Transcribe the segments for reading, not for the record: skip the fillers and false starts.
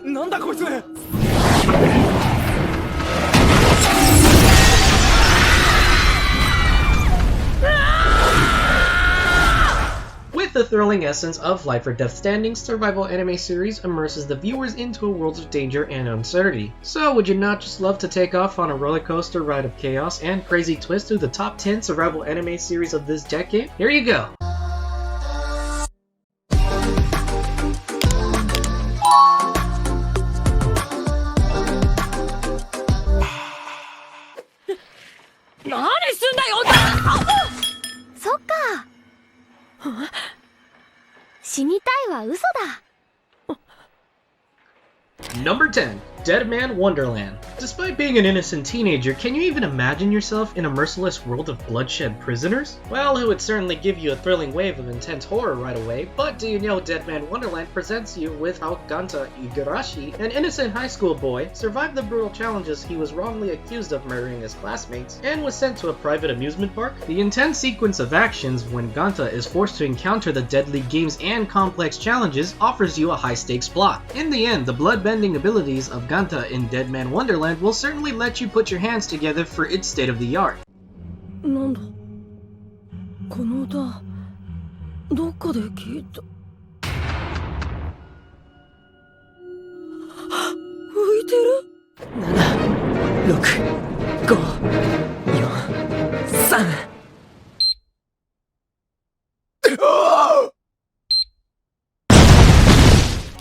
なんだこいつ。With the thrilling essence of Life or Death Standing, survival anime series immerses the viewers into a world of danger and uncertainty. So would you not just love to take off on a roller coaster ride of chaos and crazy twists through the top 10 survival anime series of this decade? Here you go! Number 10. Deadman Wonderland. Despite being an innocent teenager, can you even imagine yourself in a merciless world of bloodshed prisoners? Well, it would certainly give you a thrilling wave of intense horror right away, but do you know Deadman Wonderland presents you with how Ganta Igarashi, an innocent high school boy, survived the brutal challenges he was wrongly accused of murdering his classmates, and was sent to a private amusement park? The intense sequence of actions when Ganta is forced to encounter the deadly games and complex challenges offers you a high-stakes plot. In the end, the blood-bending abilities of Ganta in Deadman Wonderland will certainly let you put your hands together for its state-of-the-art. なんだこの歌どっかで聞いた。浮いてる。7、6、5、4、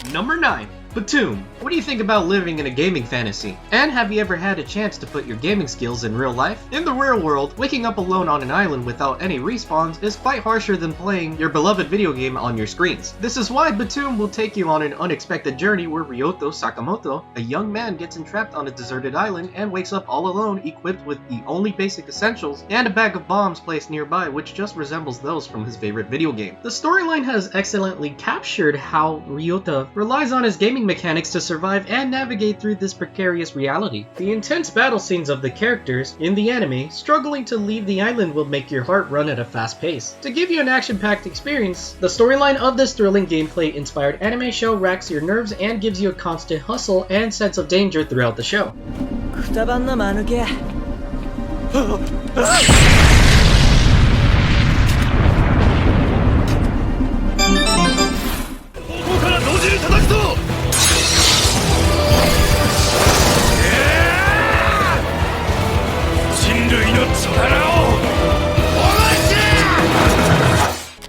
3。Number 9. Btooom. What do you think about living in a gaming fantasy? And have you ever had a chance to put your gaming skills in real life? In the real world, waking up alone on an island without any respawns is quite harsher than playing your beloved video game on your screens. This is why Btooom will take you on an unexpected journey where Ryoto Sakamoto, a young man, gets entrapped on a deserted island and wakes up all alone equipped with the only basic essentials and a bag of bombs placed nearby which just resembles those from his favorite video game. The storyline has excellently captured how Ryota relies on his gaming mechanics to survive and navigate through this precarious reality. The intense battle scenes of the characters in the anime struggling to leave the island will make your heart run at a fast pace. To give you an action-packed experience, the storyline of this thrilling gameplay-inspired anime show racks your nerves and gives you a constant hustle and sense of danger throughout the show.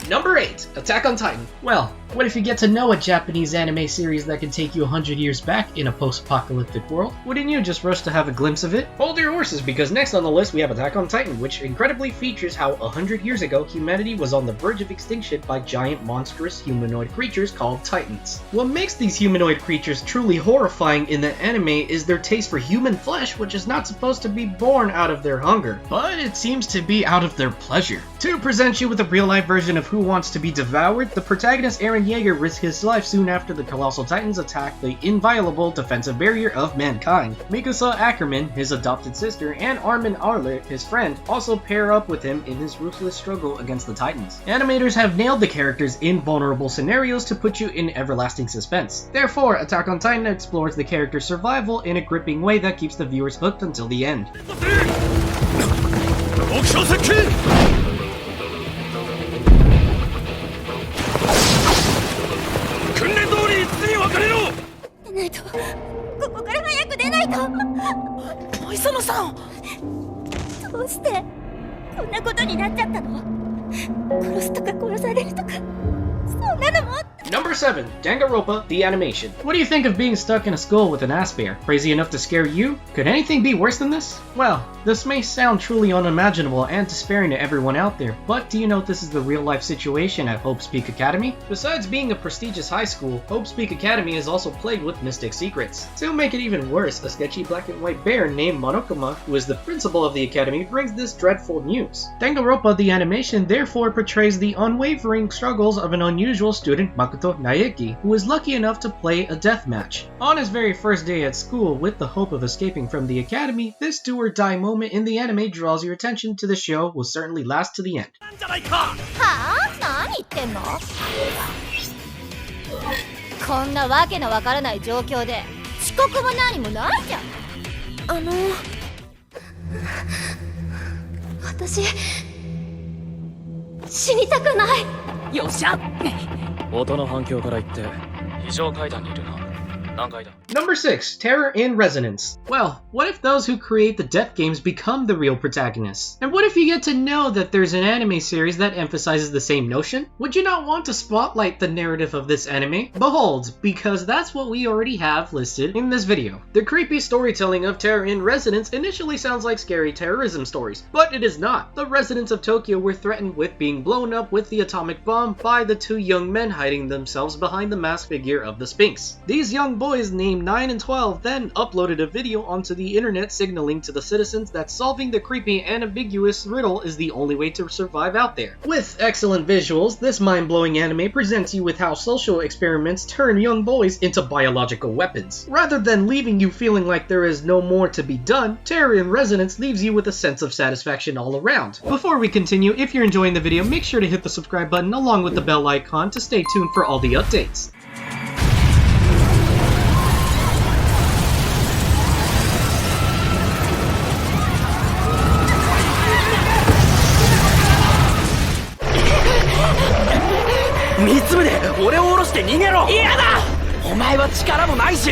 Number 8. Attack on Titan. Well, what if you get to know a Japanese anime series that can take you 100 years back in a post-apocalyptic world? Wouldn't you just rush to have a glimpse of it? Hold your horses, because next on the list we have Attack on Titan, which incredibly features how 100 years ago humanity was on the verge of extinction by giant monstrous humanoid creatures called Titans. What makes these humanoid creatures truly horrifying in the anime is their taste for human flesh, which is not supposed to be born out of their hunger, but it seems to be out of their pleasure. To present you with a real-life version of Who Wants to Be Devoured, the protagonist Eren Yeager risks his life soon after the colossal titans attack the inviolable defensive barrier of mankind. Mikasa Ackerman, his adopted sister, and Armin Arler, his friend, also pair up with him in his ruthless struggle against the titans. Animators have nailed the characters in vulnerable scenarios to put you in everlasting suspense. Therefore, Attack on Titan explores the character's survival in a gripping way that keeps the viewers hooked until the end. Number 7. Danganronpa The Animation. What do you think of being stuck in a skull with an ass bear? Crazy enough to scare you? Could anything be worse than this? Well, this may sound truly unimaginable and despairing to everyone out there, but do you know this is the real-life situation at Hope's Peak Academy? Besides being a prestigious high school, Hope's Peak Academy is also plagued with mystic secrets. To make it even worse, a sketchy black and white bear named Monokuma, who is the principal of the academy, brings this dreadful news. Danganronpa The Animation therefore portrays the unwavering struggles of an unusual student, Makoto Naeki, who is lucky enough to play a death match. On his very first day at school, with the hope of escaping from the academy, this do-or-die moment in the anime draws your attention to the show will certainly last to the end. こんなわけのわからない状況で遅刻も何もないじゃん。私死にたくない。よっしゃ。音の反響から言って非常階段にいるな。何階だ？ Number 6, Terror in Resonance. Well, what if those who create the death games become the real protagonists? And what if you get to know that there's an anime series that emphasizes the same notion? Would you not want to spotlight the narrative of this anime? Behold, because that's what we already have listed in this video. The creepy storytelling of Terror in Resonance initially sounds like scary terrorism stories, but it is not. The residents of Tokyo were threatened with being blown up with the atomic bomb by the two young men hiding themselves behind the masked figure of the Sphinx. These young boys named 9 and 12 then uploaded a video onto the internet signaling to the citizens that solving the creepy and ambiguous riddle is the only way to survive out there. With excellent visuals, this mind-blowing anime presents you with how social experiments turn young boys into biological weapons. Rather than leaving you feeling like there is no more to be done, Terror in Resonance leaves you with a sense of satisfaction all around. Before we continue, if you're enjoying the video, make sure to hit the subscribe button along with the bell icon to stay tuned for all the updates. Mitsubeで俺を下ろして逃げろ。嫌だ。お前は力もないし、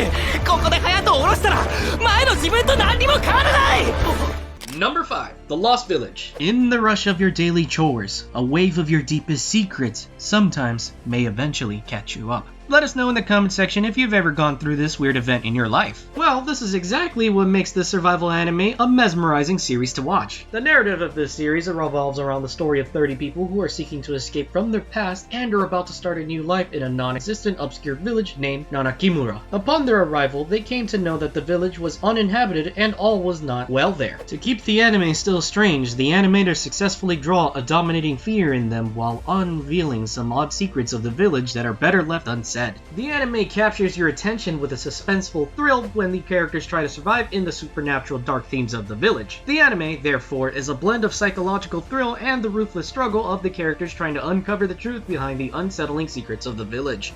ここで隼人を下ろしたら前の自分と何にも変わらない。Number 5, The Lost Village. In the rush of your daily chores, a wave of your deepest secrets sometimes may eventually catch you up. Let us know in the comment section if you've ever gone through this weird event in your life. Well, this is exactly what makes this survival anime a mesmerizing series to watch. The narrative of this series revolves around the story of 30 people who are seeking to escape from their past and are about to start a new life in a non-existent obscure village named Nanakimura. Upon their arrival, they came to know that the village was uninhabited and all was not well there. To keep the anime still strange, the animators successfully draw a dominating fear in them while unveiling some odd secrets of the village that are better left unsaid. The anime captures your attention with a suspenseful thrill when the characters try to survive in the supernatural dark themes of the village. The anime, therefore, is a blend of psychological thrill and the ruthless struggle of the characters trying to uncover the truth behind the unsettling secrets of the village.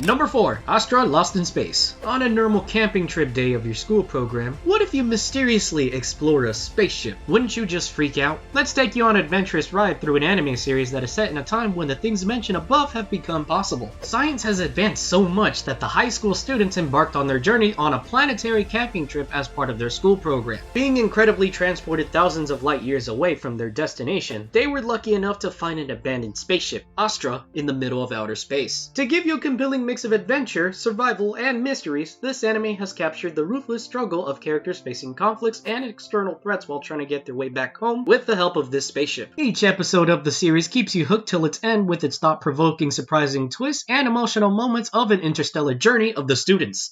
Number 4, Astra Lost in Space. On a normal camping trip day of your school program, what if you mysteriously explore a spaceship? Wouldn't you just freak out? Let's take you on an adventurous ride through an anime series that is set in a time when the things mentioned above have become possible. Science has advanced so much that the high school students embarked on their journey on a planetary camping trip as part of their school program. Being incredibly transported thousands of light years away from their destination, they were lucky enough to find an abandoned spaceship, Astra, in the middle of outer space. To give you a compelling mix of adventure, survival, and mysteries, this anime has captured the ruthless struggle of characters facing conflicts and external threats while trying to get their way back home with the help of this spaceship. Each episode of the series keeps you hooked till its end with its thought-provoking, surprising twists and emotional moments of an interstellar journey of the students.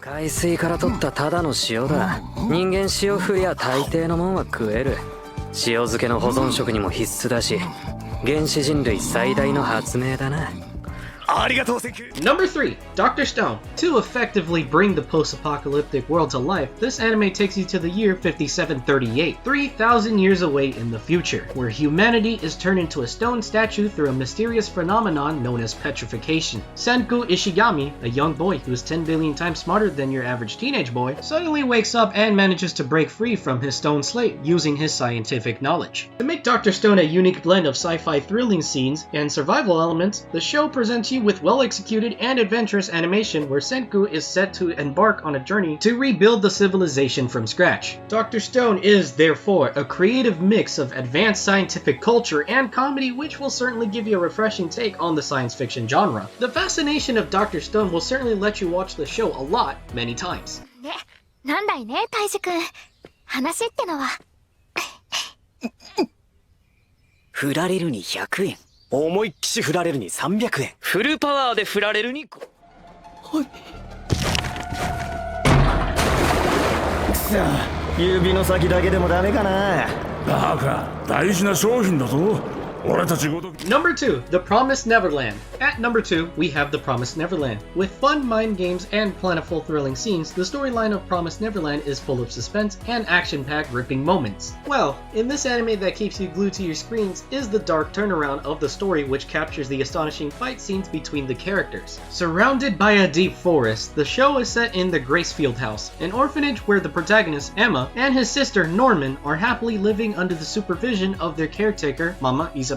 海水から取ったただの塩だ。人間塩振りゃ大抵のもんは食える。塩漬けの保存食にも必須だし、原始人類最大の発明だな。 Number 3, Dr. Stone. To effectively bring the post-apocalyptic world to life, this anime takes you to the year 5738, 3,000 years away in the future, where humanity is turned into a stone statue through a mysterious phenomenon known as petrification. Senku Ishigami, a young boy who is 10 billion times smarter than your average teenage boy, suddenly wakes up and manages to break free from his stone slate using his scientific knowledge. To make Dr. Stone a unique blend of sci-fi thrilling scenes and survival elements, the show presents you with well-executed and adventurous animation where Senku is set to embark on a journey to rebuild the civilization from scratch. Dr. Stone is, therefore, a creative mix of advanced scientific culture and comedy which will certainly give you a refreshing take on the science fiction genre. The fascination of Dr. Stone will certainly let you watch the show a lot, many times. ね、なんだいね、タイジ君。話ってのは。振られるに100円。思いっきし振られるに300円。フルパワーで振られるに。はい。くそ、指の先だけでもダメかな。バカ、大事な商品だぞ。俺たちごとき。 Number 2, The Promised Neverland. At number 2, we have The Promised Neverland. With fun mind games and plentiful thrilling scenes, the storyline of Promised Neverland is full of suspense and action-packed gripping moments. Well, in this anime that keeps you glued to your screens is the dark turnaround of the story, which captures the astonishing fight scenes between the characters. Surrounded by a deep forest, the show is set in the Gracefield House, an orphanage where the protagonist, Emma, and his sister, Norman, are happily living under the supervision of their caretaker, Mama Isabella.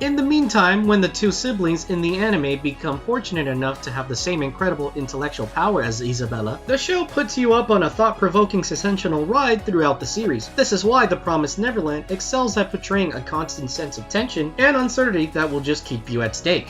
In the meantime, when the two siblings in the anime become fortunate enough to have the same incredible intellectual power as Isabella, the show puts you up on a thought-provoking sensational ride throughout the series. This is why The Promised Neverland excels at portraying a constant sense of tension and uncertainty that will just keep you at stake.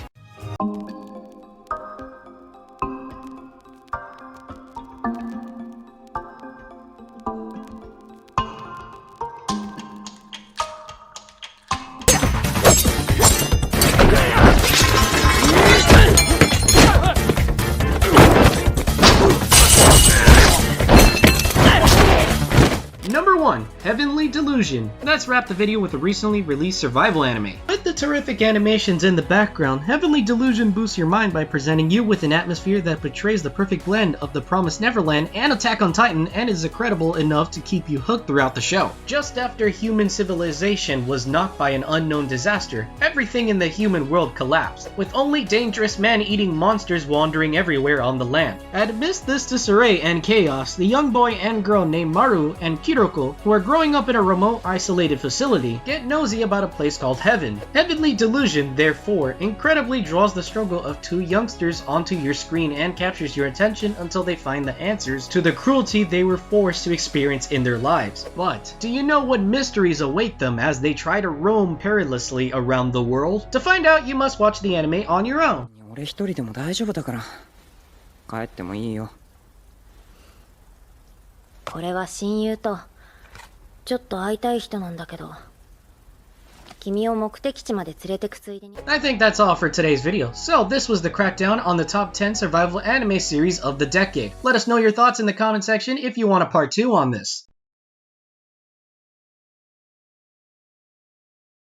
Number 1, Heavenly Delusion. Let's wrap the video with a recently released survival anime. With the terrific animations in the background, Heavenly Delusion boosts your mind by presenting you with an atmosphere that portrays the perfect blend of The Promised Neverland and Attack on Titan and is incredible enough to keep you hooked throughout the show. Just after human civilization was knocked by an unknown disaster, everything in the human world collapsed, with only dangerous man-eating monsters wandering everywhere on the land. Amidst this disarray and chaos, the young boy and girl named Maru and Kiroko, who are growing up in a remote, isolated facility, get nosy about a place called Heaven. Heavenly Delusion, therefore, incredibly draws the struggle of two youngsters onto your screen and captures your attention until they find the answers to the cruelty they were forced to experience in their lives. But, do you know what mysteries await them as they try to roam perilously around the world? To find out, you must watch the anime on your own. 俺一人でも大丈夫だから。帰ってもいいよ。俺は親友とちょっと会いたい人なんだけど、君を目的地まで連れてくついでに。 I think that's all for today's video. So this was the crackdown on the top 10 survival anime series of the decade. Let us know your thoughts in the comment section if you want a part 2 on this.